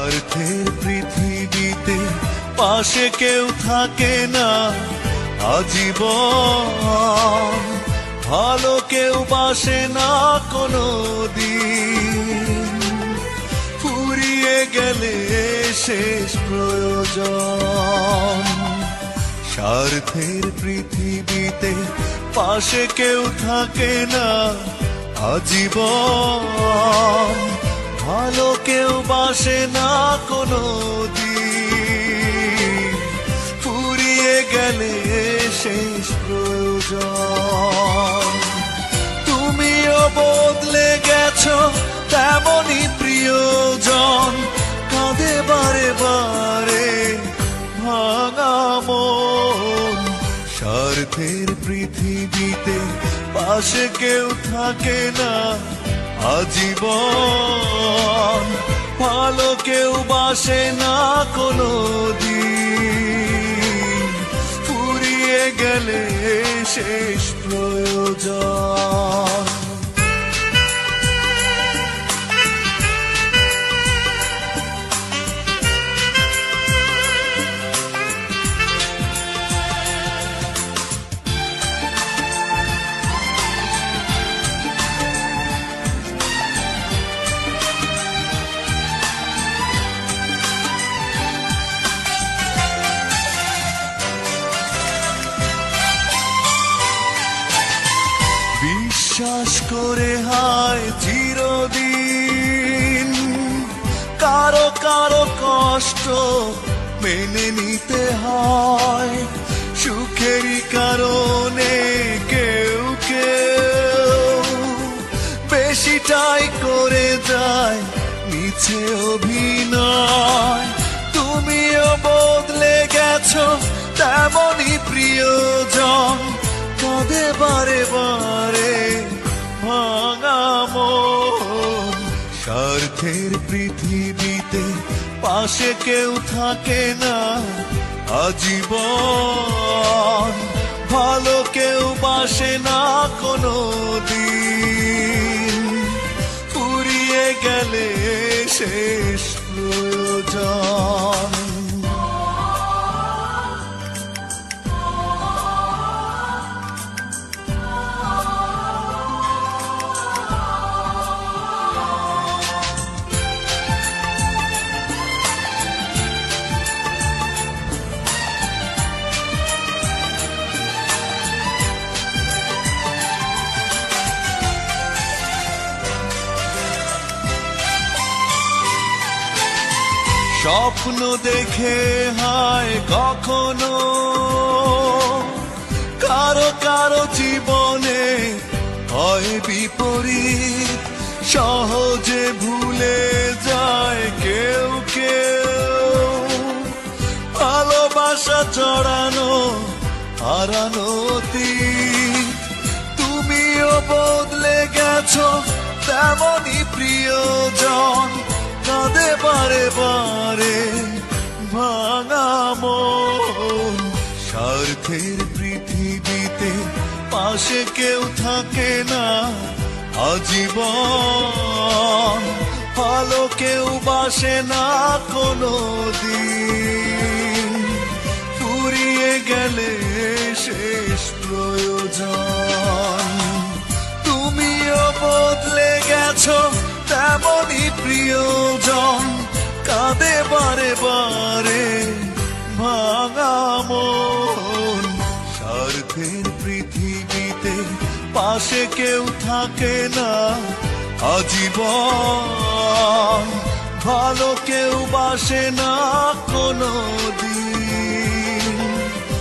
স্বার্থের পৃথিবীতে পাশে কেউ থাকে না আজীবন, ভালো কেউ বাসে না কোনো দিন, ফুরিয়ে গেলে শেষ প্রয়োজন। স্বার্থের পৃথিবীতে পাশে কেউ থাকে না আজীবন, ভালো কেউ বাসে না কোনো দিন, ফুরিয়ে গেলে শেষ প্রয়োজন। তুমিও বদলে গেছো তেমনই প্রিয়জন, কাঁদে বারে বারে ভাঙা মন। স্বার্থের পৃথিবীতে পাশে কেউ থাকে না আজীবন, ভালো কেউ বাসে না কোনো দিন, ফুরিয়ে গেলে শেষ প্রয়োজন। বিশ্বাস করে হায় চিরদিন, কারো কারো কষ্ট মেনে নিতে হয়, সুখেরই কারণে কেউ কেউ বেশিটাই করে যায় মিছে অভিনয়। তুমিও বদলে গেছো তেমনই প্রিয়জন, কাঁদে বারে বারে ভাঙা মন। স্বার্থের পৃথিবীতে পাশে কেউ থাকে না আজীবন, ভালো কেউ বাসে না কোনো দিন, ফুরিয়ে গেলে শেষ প্রয়োজন। স্বপ্ন দেখে হায় কখনো কারো কারো জীবনে হয় বিপরীত, সহজে ভুলে যায় কেউ কেউ, ভালোবাসা জড়ানো হারানো অতীত। তুমিও বদলে গেছো তেমনই প্রিয়জন, কাঁদে বারে বারে ভাঙা মন। স্বার্থের পৃথিবীতে পাশে কেউ থাকে না আজীবন, ভালো কেউ বাসে না কোনো দিন, ফুরিয়ে গেলে শেষ প্রয়োজন। তুমিও বদলে গেছো তেমনই প্রিয়জন, কাঁদে বারে বারে ভাঙা মন। স্বার্থের পৃথিবীতে পাশে কেউ থাকে না আজীবন, ভালো কেউ বাসে না কোনো দিন,